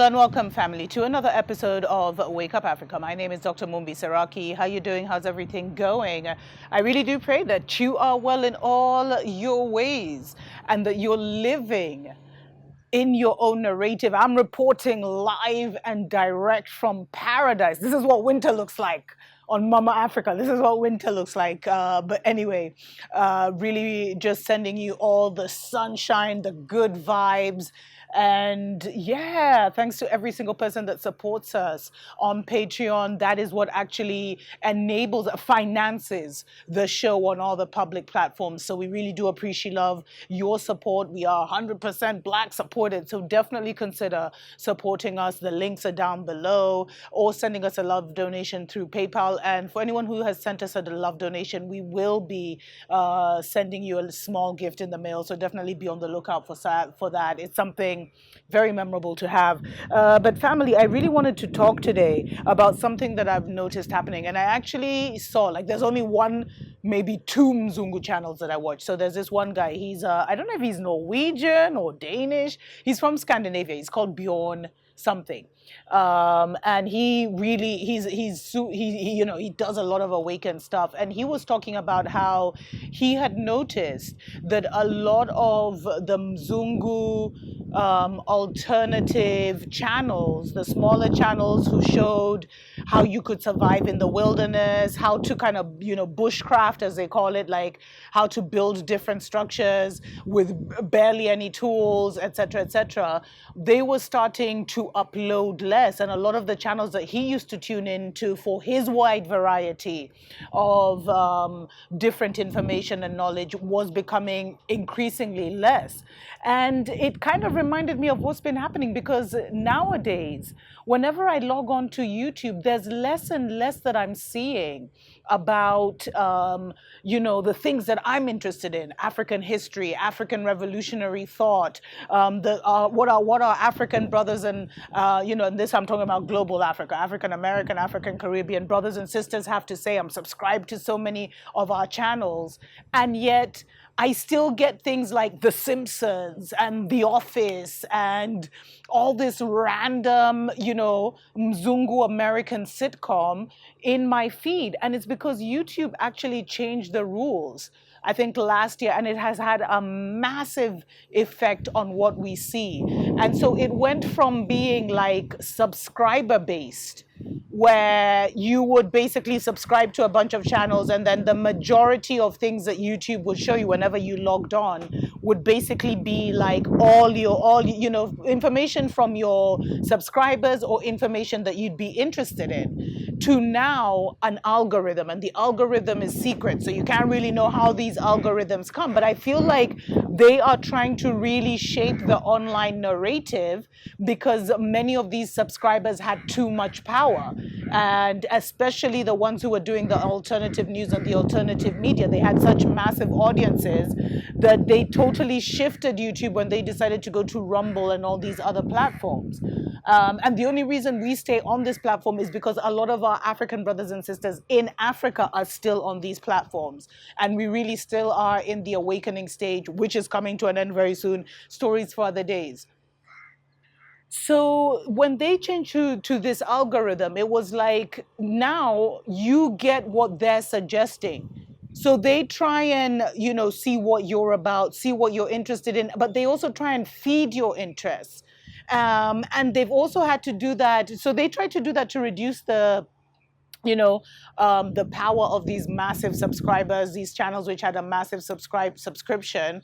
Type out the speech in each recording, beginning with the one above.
Hello and welcome, family, to another episode of Wake Up Africa. My name is Dr. Mumbi Saraki. How you doing? How's everything going? I really do pray that you are well in all your ways and that you're living in your own narrative. I'm reporting live and direct from paradise. This is what winter looks like on Mama Africa. This is what winter looks like. But anyway, really just sending you all the sunshine, the good vibes. And yeah, thanks to every single person that supports us on Patreon. That is what actually enables, finances the show on all the public platforms. So we really do love your support. We are 100% Black supported. So definitely consider supporting us. The links are down below, or sending us a love donation through PayPal. And for anyone who has sent us a love donation, we will be sending you a small gift in the mail. So definitely be on the lookout for that. It's something very memorable to have. But family, I really wanted to talk today about something that I've noticed happening. And I actually saw, like, there's only one, maybe two Mzungu channels that I watch. So there's this one guy, he's, I don't know if he's Norwegian or Danish. He's from Scandinavia. He's called Bjorn something. And he really, he does a lot of awakened stuff. And he was talking about how he had noticed that a lot of the Mzungu alternative channels, the smaller channels who showed how you could survive in the wilderness, how to kind of, bushcraft, as they call it, like how to build different structures with barely any tools, etc., they were starting to upload less. And a lot of the channels that he used to tune into for his wide variety of different information and knowledge was becoming increasingly less. And it kind of reminded me of what's been happening, because nowadays, whenever I log on to YouTube, there's less and less that I'm seeing about, the things that I'm interested in: African history, African revolutionary thought, what our African brothers and, and this I'm talking about global Africa, African American, African Caribbean brothers and sisters have to say. I'm subscribed to so many of our channels, and yet I still get things like The Simpsons and The Office and all this random, Mzungu American sitcom in my feed. And it's because YouTube actually changed the rules, I think, last year, and it has had a massive effect on what we see. And so it went from being like subscriber based, where you would basically subscribe to a bunch of channels, and then the majority of things that YouTube would show you whenever you logged on would basically be like all information from your subscribers or information that you'd be interested in, to now an algorithm. And the algorithm is secret, so you can't really know how these algorithms come. But I feel like they are trying to really shape the online narrative, because many of these subscribers had too much power. And especially the ones who were doing the alternative news and the alternative media, they had such massive audiences that they totally shifted YouTube when they decided to go to Rumble and all these other platforms. And the only reason we stay on this platform is because a lot of our African brothers and sisters in Africa are still on these platforms. And we really still are in the awakening stage, which is coming to an end very soon. Stories for other days. So when they changed to this algorithm, it was like, now you get what they're suggesting. So they try and, see what you're about, see what you're interested in, but they also try and feed your interests. And they've also had to do that. So they try to do that to reduce the power of these massive subscribers, these channels which had a massive subscription,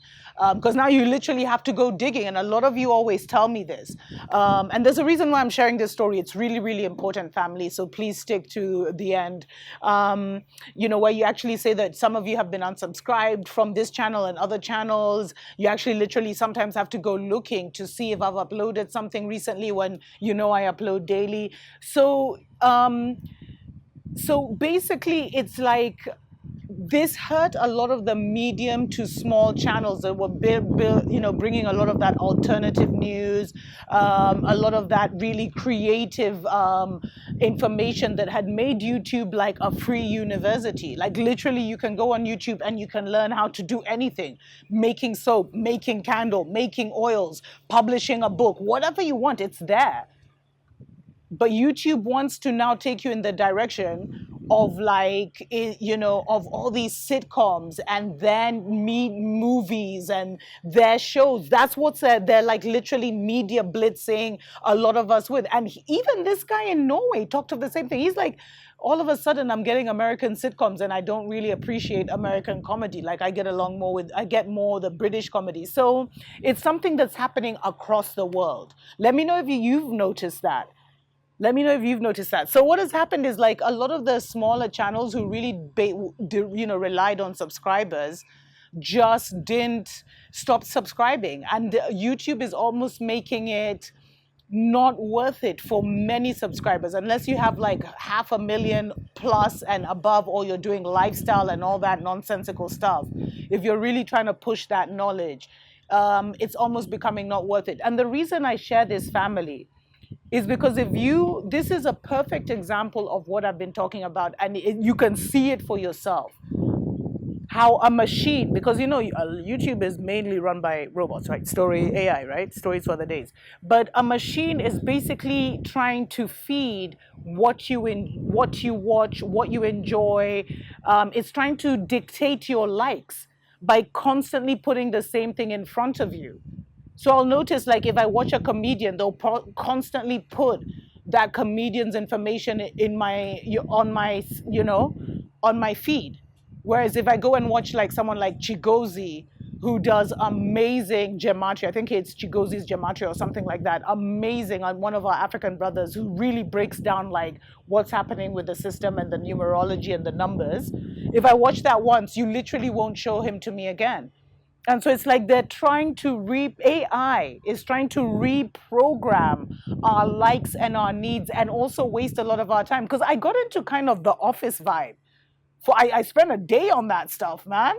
because now you literally have to go digging. And a lot of you always tell me this. And there's a reason why I'm sharing this story. It's really, really important, family. So please stick to the end. Where you actually say that some of you have been unsubscribed from this channel and other channels. You actually literally sometimes have to go looking to see if I've uploaded something recently, when I upload daily. So basically, it's like this hurt a lot of the medium to small channels that were bringing a lot of that alternative news, a lot of that really creative information that had made YouTube like a free university. Like literally, you can go on YouTube and you can learn how to do anything: making soap, making candle, making oils, publishing a book, whatever you want, it's there. But YouTube wants to now take you in the direction of like, of all these sitcoms and then movies and their shows. That's what's they're like literally media blitzing a lot of us with. And even this guy in Norway talked of the same thing. He's like, all of a sudden I'm getting American sitcoms and I don't really appreciate American comedy. Like I get more the British comedy. So it's something that's happening across the world. Let me know if you've noticed that. Let me know if you've noticed that. So what has happened is like a lot of the smaller channels who really, relied on subscribers just didn't stop subscribing. And YouTube is almost making it not worth it for many subscribers unless you have like 500,000 plus and above, or you're doing lifestyle and all that nonsensical stuff. If you're really trying to push that knowledge, it's almost becoming not worth it. And the reason I share this, family, is because this is a perfect example of what I've been talking about, and you can see it for yourself. How a machine, because YouTube is mainly run by robots, right? Story AI, right? Stories for the days. But a machine is basically trying to feed what you watch, what you enjoy. It's trying to dictate your likes by constantly putting the same thing in front of you. So I'll notice, like, if I watch a comedian, they'll constantly put that comedian's information on my feed. Whereas if I go and watch like someone like Chigozie, who does amazing gematria, I think it's Chigozie's gematria or something like that, amazing, one of our African brothers who really breaks down like what's happening with the system and the numerology and the numbers. If I watch that once, you literally won't show him to me again. And so it's like they're trying to AI is trying to reprogram our likes and our needs, and also waste a lot of our time. Because I got into kind of the office vibe. I spent a day on that stuff, man,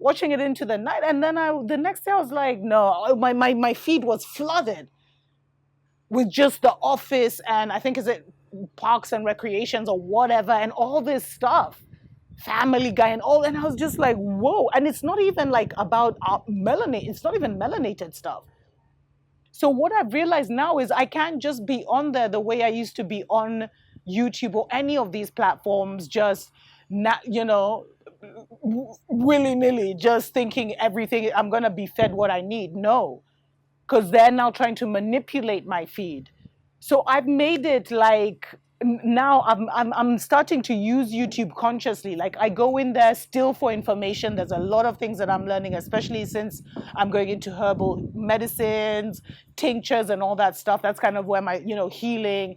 watching it into the night. And then the next day I was like, no, my feed was flooded with just the office, and I think is it Parks and Recreations or whatever, and all this stuff. Family Guy and all, and I was just like, whoa. And it's not even like about it's not even melanated stuff. So what I've realized now is I can't just be on there the way I used to be on YouTube or any of these platforms, just willy-nilly, just thinking everything I'm gonna be fed what I need. No, because they're now trying to manipulate my feed. So I've made it like, now I'm starting to use YouTube consciously. Like, I go in there still for information. There's a lot of things that I'm learning, especially since I'm going into herbal medicines, tinctures, and all that stuff. That's kind of where my healing,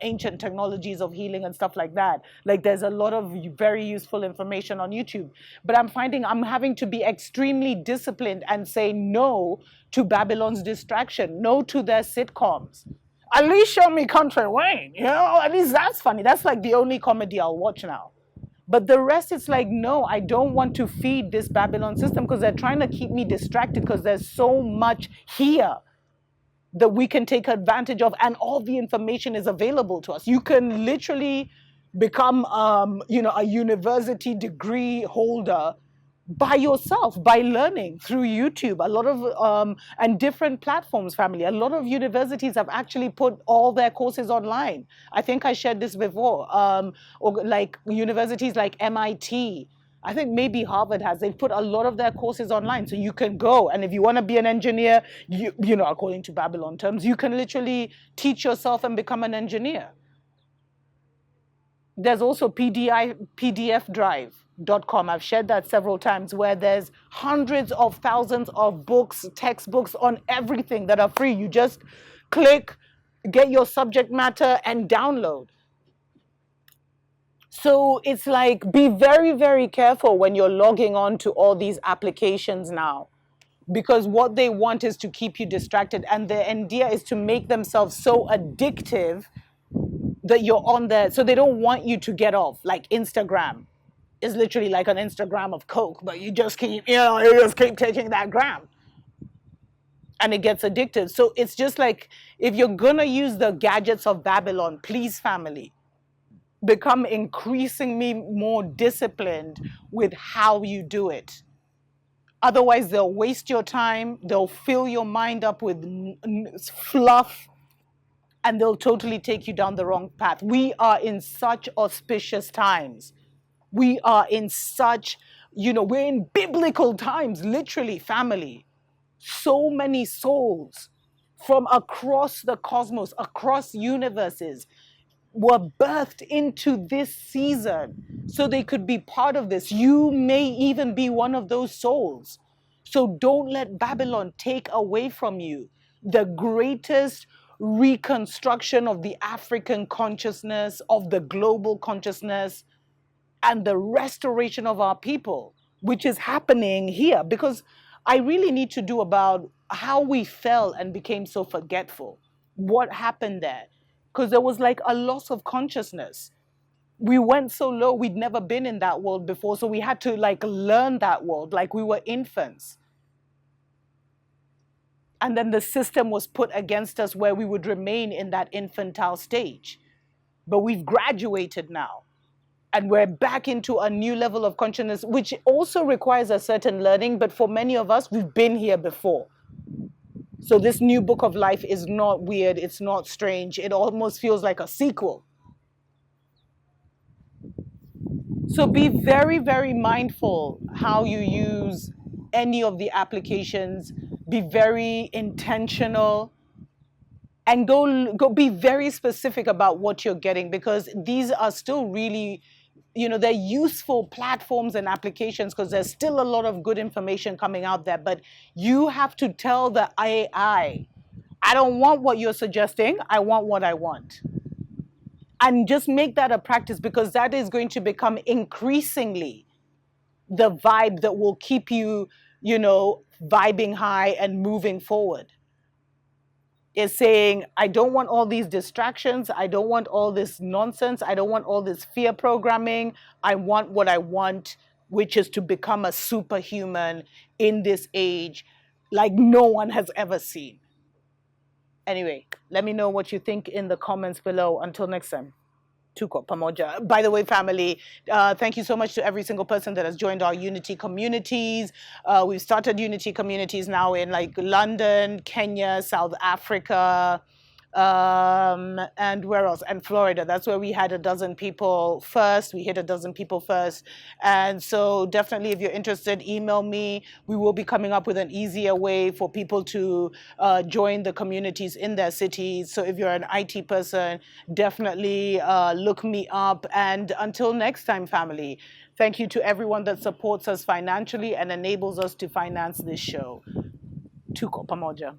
ancient technologies of healing and stuff like that. Like, there's a lot of very useful information on YouTube. But I'm finding I'm having to be extremely disciplined and say no to Babylon's distraction, no to their sitcoms. At least show me Country Wayne, at least that's funny. That's like the only comedy I'll watch now. But the rest, it's like, no, I don't want to feed this Babylon system, because they're trying to keep me distracted, because there's so much here that we can take advantage of, and all the information is available to us. You can literally become, a university degree holder by yourself, by learning through YouTube. A lot of and different platforms, family. A lot of universities have actually put all their courses online. I think I shared this before. Or like universities like MIT. I think maybe Harvard has. They've put a lot of their courses online, so you can go. And if you want to be an engineer, according to Babylon terms, you can literally teach yourself and become an engineer. There's also PDFdrive.com. I've shared that several times, where there's hundreds of thousands of books, textbooks on everything that are free. You just click, get your subject matter, and download. So it's like, be very, very careful when you're logging on to all these applications now, because what they want is to keep you distracted, and the idea is to make themselves so addictive that you're on there, so they don't want you to get off. Like Instagram is literally like an Instagram of Coke, but you just keep taking that gram, and it gets addictive. So it's just like, if you're gonna use the gadgets of Babylon, please, family, become increasingly more disciplined with how you do it. Otherwise, they'll waste your time. They'll fill your mind up with fluff, and they'll totally take you down the wrong path. We are in such auspicious times. We are in such, we're in biblical times, literally, family. So many souls from across the cosmos, across universes, were birthed into this season so they could be part of this. You may even be one of those souls. So don't let Babylon take away from you the greatest reconstruction of the African consciousness, of the global consciousness, and the restoration of our people, which is happening here. Because I really need to do about how we fell and became so forgetful. What happened there? Because there was like a loss of consciousness. We went so low, we'd never been in that world before. So we had to like learn that world like we were infants. And then the system was put against us where we would remain in that infantile stage. But we've graduated now. And we're back into a new level of consciousness, which also requires a certain learning. But for many of us, we've been here before. So this new book of life is not weird. It's not strange. It almost feels like a sequel. So be very, very mindful how you use any of the applications. Be very intentional. And go be very specific about what you're getting, because these are still really, they're useful platforms and applications because there's still a lot of good information coming out there. But you have to tell the AI, I don't want what you're suggesting. I want what I want. And just make that a practice, because that is going to become increasingly the vibe that will keep you, vibing high and moving forward. Is saying, I don't want all these distractions. I don't want all this nonsense. I don't want all this fear programming. I want what I want, which is to become a superhuman in this age like no one has ever seen. Anyway, let me know what you think in the comments below. Until next time. Tuko pamoja. By the way, family, thank you so much to every single person that has joined our Unity communities. We've started Unity communities now in like London, Kenya, South Africa, and where else? And Florida. That's where we had a dozen people first. We hit a dozen people first. And so definitely, if you're interested, email me. We will be coming up with an easier way for people to join the communities in their cities. So if you're an IT person, definitely look me up. And until next time, family, thank you to everyone that supports us financially and enables us to finance this show. Tuko pamoja.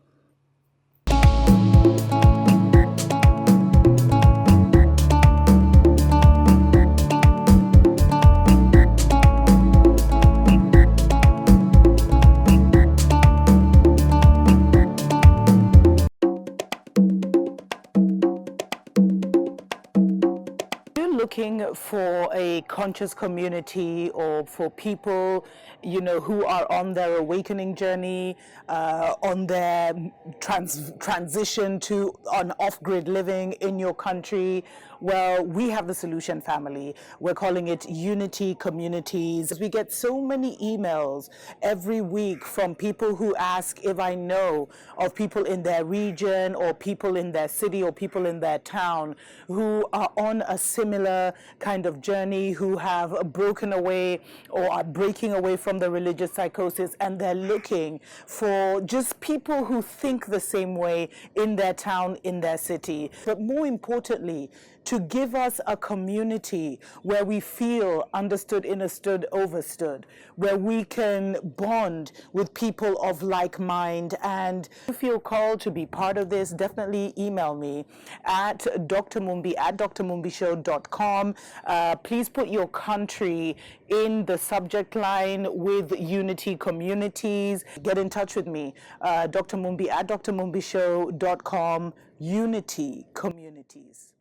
Looking for a conscious community, or for people, who are on their awakening journey, on their transition to an off-grid living in your country, well, we have the solution, family. We're calling it Unity Communities. We get so many emails every week from people who ask if I know of people in their region, or people in their city, or people in their town who are on a similar kind of journey, who have broken away or are breaking away from the religious psychosis, and they're looking for just people who think the same way in their town, in their city. But more importantly, to give us a community where we feel understood, understood, overstood, where we can bond with people of like mind. And if you feel called to be part of this, definitely email me at drmumbi at drmumbishow.com. Please put your country in the subject line with Unity Communities. Get in touch with me, drmumbi at drmumbishow.com. Unity Communities.